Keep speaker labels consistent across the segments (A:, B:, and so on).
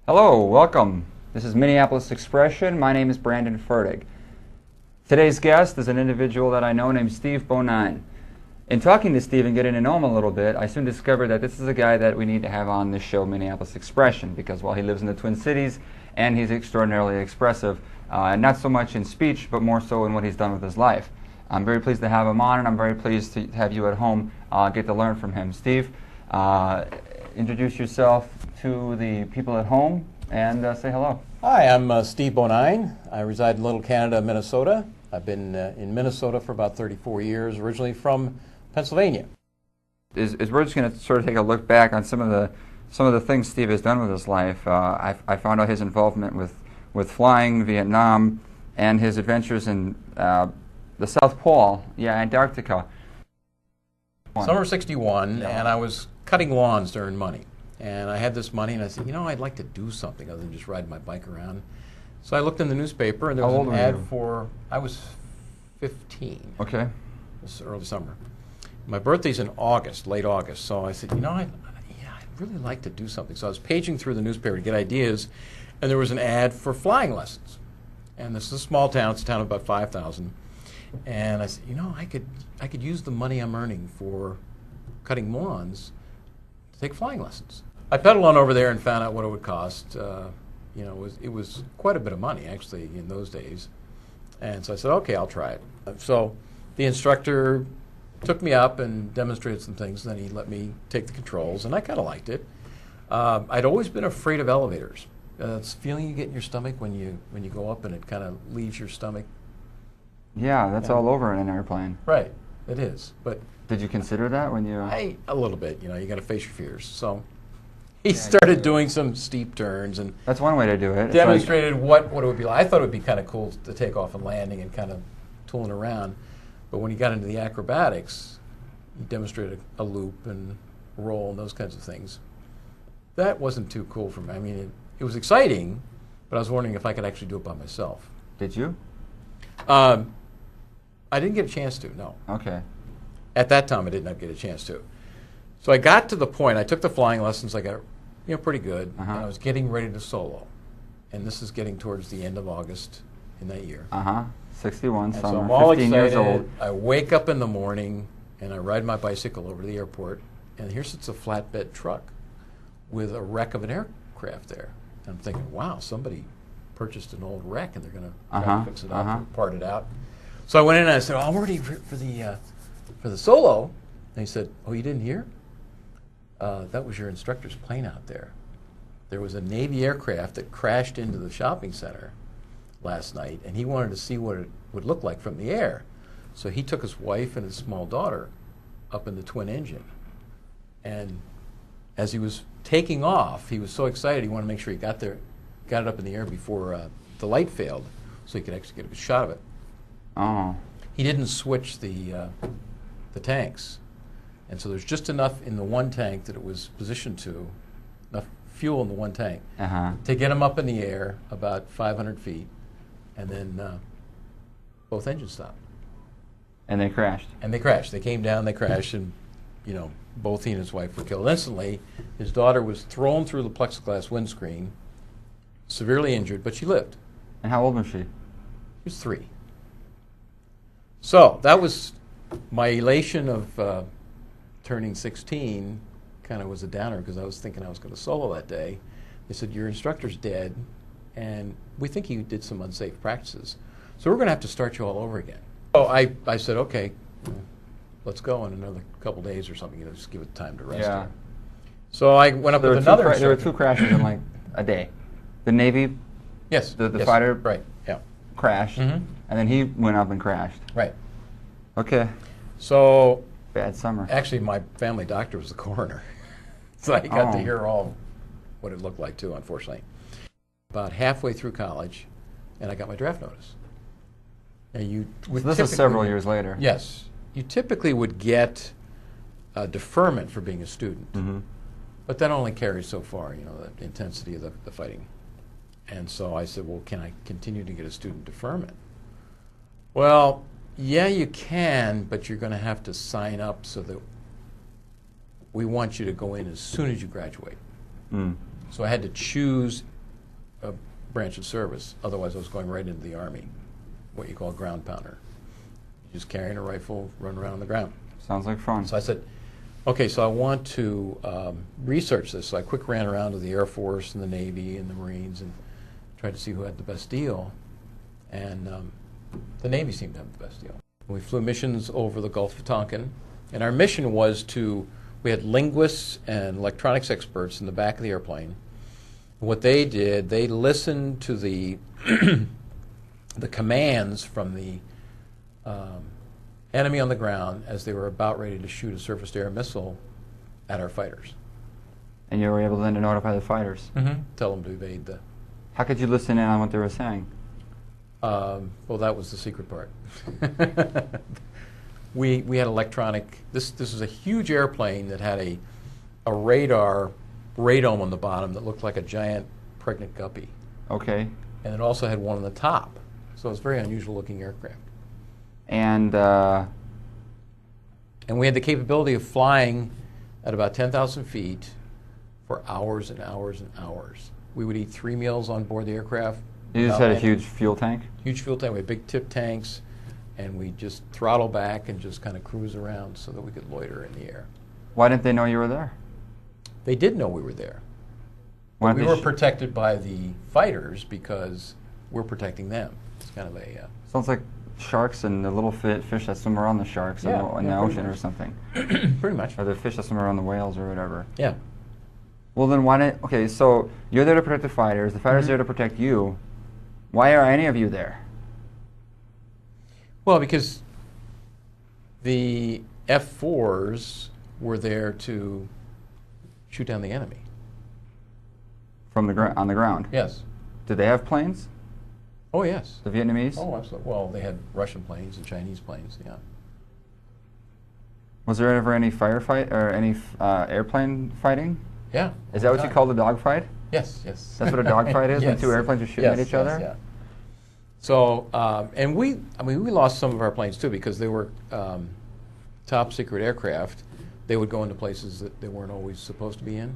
A: Hello, welcome. This is Minneapolis Expression. My name is Brandon Fertig. Today's guest is an individual that I know named Steve Bonine. In talking to Steve and getting to know him a little bit, I soon discovered that this is a guy that we need to have on this show, Minneapolis Expression, because while he lives in the Twin Cities and he's extraordinarily expressive, not so much in speech, but more so in what he's done with his life. I'm very pleased to have him on, and I'm very pleased to have you at home get to learn from him. Steve, introduce yourself to the people at home and say hello.
B: Hi, I'm Steve Bonine. I reside in Little Canada, Minnesota. I've been in Minnesota for about 34 years, originally from Pennsylvania.
A: We're just going to sort of take a look back on some of the things Steve has done with his life. I found out his involvement with flying, Vietnam, and his adventures in the South Pole, Antarctica.
B: Summer '61,
A: Yeah.
B: and I was cutting lawns to earn money. And I had this money, and I said, I'd like to do something other than just ride my bike around. So I looked in the newspaper, and there
A: How
B: was
A: old
B: an
A: were
B: ad
A: you?
B: for, I was 15.
A: Okay.
B: This is early summer. My birthday's in August, late August. So I said, I'd really like to do something. So I was paging through the newspaper to get ideas, and there was an ad for flying lessons. And this is a small town. It's a town of about 5,000. And I said, I could use the money I'm earning for cutting lawns to take flying lessons. I pedaled on over there and found out what it would cost. It was quite a bit of money, actually, in those days. And so I said, okay, I'll try it. So the instructor took me up and demonstrated some things, and then he let me take the controls, and I kind of liked it. I'd always been afraid of elevators. It's the feeling you get in your stomach when you go up and it kind of leaves your stomach.
A: Yeah, that's all over in an airplane.
B: Right, it is. But
A: Did you consider that when you...
B: a little bit, you got to face your fears. So he started doing some steep turns and
A: That's one way to do it. It's
B: demonstrated what it would be like. I thought it would be kind of cool to take off and landing and kind of tooling around. But when he got into the acrobatics, he demonstrated a loop and roll and those kinds of things. That wasn't too cool for me. I mean, it was exciting, but I was wondering if I could actually do it by myself.
A: Did you?
B: I didn't get a chance to, no.
A: Okay.
B: At that time, I did not get a chance to. So I got to the point, I took the flying lessons, I got pretty good, and I was getting ready to solo. And this is getting towards the end of August in that year.
A: 61,
B: And so
A: summer,
B: I'm all
A: 15 years
B: excited.
A: old.
B: I wake up in the morning, and I ride my bicycle over to the airport, and here sits a flatbed truck with a wreck of an aircraft there. And I'm thinking, wow, somebody purchased an old wreck, and they're going to try to fix it up and part it out. So I went in and I said, I'm ready for the solo. And he said, oh, you didn't hear? That was your instructor's plane out there. There was a Navy aircraft that crashed into the shopping center last night, and he wanted to see what it would look like from the air. So he took his wife and his small daughter up in the twin engine. And as he was taking off, he was so excited he wanted to make sure he got it up in the air before the light failed, so he could actually get a shot of it.
A: Oh.
B: He didn't switch the tanks, and so there's just enough in the one tank that it was positioned to, enough fuel in the one tank to get him up in the air about 500 feet, and then both engines stopped.
A: And they crashed.
B: And they crashed. They came down, they crashed, and both he and his wife were killed instantly. His daughter was thrown through the plexiglass windscreen, severely injured, but she lived.
A: And how old was she?
B: She was 3. So that was my elation of turning 16. Kind of was a downer because I was thinking I was going to solo that day. They said, your instructor's dead, and we think you did some unsafe practices. So we're going to have to start you all over again. So I said, okay, let's go in another couple days or something. Just give it time to rest.
A: Yeah.
B: Here. So I went up with another instructor.
A: There were 2 crashes in like a day. The Navy,
B: yes,
A: the
B: yes,
A: fighter
B: right, yeah,
A: crashed, and then he went up and crashed.
B: right.
A: Okay.
B: So
A: Bad summer.
B: actually, my family doctor was the coroner, so I got to
A: Oh.
B: hear all what it looked like too. Unfortunately, about halfway through college, and I got my draft notice. Now you would
A: So this is several years later.
B: Yes, you typically would get a deferment for being a student, but that only carries so far. The intensity of the fighting. And so I said, well, can I continue to get a student deferment? Well, yeah, you can, but you're going to have to sign up so that we want you to go in as soon as you graduate. So I had to choose branch of service. Otherwise, I was going right into the Army, what you call a ground pounder. Just carrying a rifle, run around on the ground.
A: Sounds like fun.
B: So I said, okay, so I want to research this. So I quick ran around to the Air Force and the Navy and the Marines and tried to see who had the best deal. And the Navy seemed to have the best deal. We flew missions over the Gulf of Tonkin, and our mission was we had linguists and electronics experts in the back of the airplane. What they did, they listened to the the commands from the enemy on the ground as they were about ready to shoot a surface-to-air missile at our fighters.
A: And you were able then to notify the fighters.
B: Tell them to evade the...
A: How could you listen in on what they were saying?
B: Well, that was the secret part. We had electronic... This was a huge airplane that had a radar radome on the bottom that looked like a giant pregnant guppy.
A: Okay.
B: And it also had one on the top. So it was a very unusual-looking aircraft.
A: And
B: we had the capability of flying at about 10,000 feet for hours and hours and hours. We would eat 3 meals on board the aircraft.
A: you just had a huge fuel tank?
B: Huge fuel tank. We had big tip tanks, and we just throttle back and just kind of cruise around so that we could loiter in the air.
A: Why didn't they know you were there?
B: They did know we were there.
A: Why
B: We
A: didn't
B: were
A: they
B: protected by the fighters because we're protecting them. It's kind of a...
A: Sounds like sharks and the little fish that swim around the sharks in the
B: pretty
A: ocean or
B: much.
A: something.
B: Pretty much.
A: Or the fish that swim around the whales or whatever.
B: Yeah.
A: Well, then why didn't... Okay, so you're there to protect the fighters are there to protect you. Why are any of you there?
B: Well, because the F-4s were there to shoot down the enemy.
A: On the ground?
B: Yes.
A: Did they have planes?
B: Oh, yes.
A: The Vietnamese?
B: Oh, absolutely. Well, they had Russian planes and Chinese planes, yeah.
A: Was there ever any firefight or any airplane fighting?
B: Yeah.
A: Is that what you call the dogfight?
B: Yes, yes.
A: That's what a dogfight is, when
B: Yes.
A: two airplanes are shooting
B: Yes,
A: at each other?
B: Yeah. So, and we lost some of our planes too because they were top secret aircraft. They would go into places that they weren't always supposed to be in.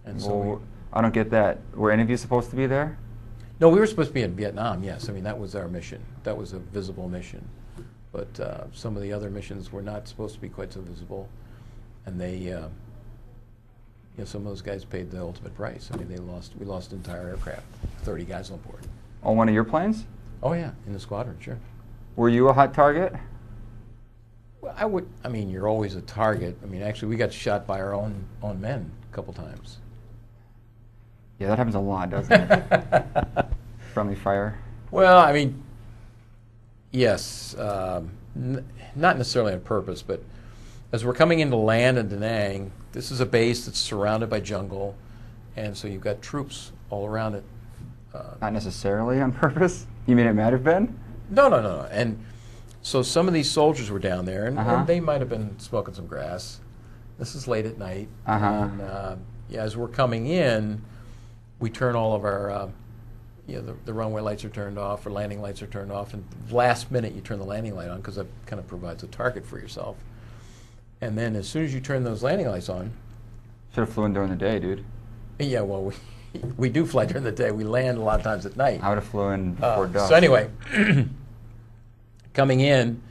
B: And so
A: Well, I don't get that. Were any of you supposed to be there?
B: no, we were supposed to be in Vietnam, yes. I mean, that was our mission. That was a visible mission. But some of the other missions were not supposed to be quite so visible. And they, some of those guys paid the ultimate price. I mean, we lost an entire aircraft, 30 guys on board.
A: On one of your planes?
B: Oh, yeah, in the squadron, sure.
A: Were you a hot target?
B: Well, I mean, you're always a target. I mean, actually, we got shot by our own men a couple times.
A: Yeah, that happens a lot, doesn't it? Friendly fire.
B: Well, I mean, yes, not necessarily on purpose, but as we're coming into land in Da Nang, this is a base that's surrounded by jungle, and so you've got troops all around it.
A: Not necessarily on purpose? You mean it might have been?
B: No. And so some of these soldiers were down there, and they might have been smoking some grass. This is late at night. And as we're coming in, we turn all of our, the runway lights are turned off, or landing lights are turned off, and last minute you turn the landing light on because that kind of provides a target for yourself. And then as soon as you turn those landing lights on...
A: Should have flew in during the day, dude.
B: Yeah, well, we do fly during the day. We land a lot of times at night.
A: I would have flew in before dusk.
B: So anyway, coming in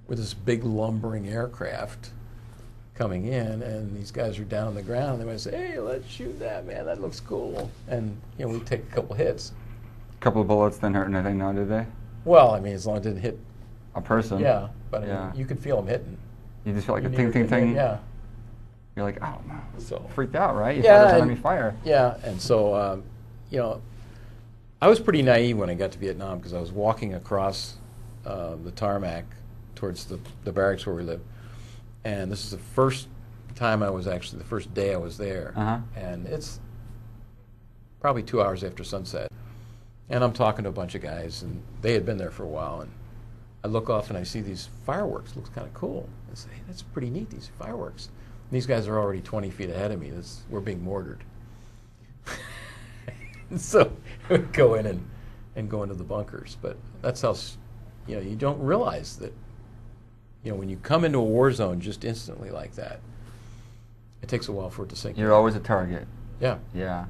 B: with this big lumbering aircraft coming in, and these guys are down on the ground, and they might say, hey, let's shoot that, man. That looks cool. And, we take a couple hits.
A: A couple of bullets didn't hurt anything now, did they?
B: Well, I mean, as long as it didn't hit...
A: A person?
B: Yeah, but I mean, you could feel them hitting.
A: You just feel like
B: You
A: a
B: knew
A: ting,
B: you
A: ting,
B: were
A: ting?
B: Yeah.
A: You're like, oh, no.
B: So
A: Freaked out, right? You
B: Yeah,
A: thought it was
B: and-
A: enemy fire.
B: Yeah, and so, I was pretty naive when I got to Vietnam because I was walking across the tarmac towards the barracks where we lived. And this is the first day I was there. And it's probably 2 hours after sunset. And I'm talking to a bunch of guys, and they had been there for a while. And I look off and I see these fireworks. It looks kind of cool. I say, hey, that's pretty neat, these fireworks. And these guys are already 20 feet ahead of me. We're being mortared. So we go in and go into the bunkers. But that's how, you don't realize that, when you come into a war zone just instantly like that, it takes a while for it to sink in.
A: You're always a target.
B: Yeah.
A: Yeah.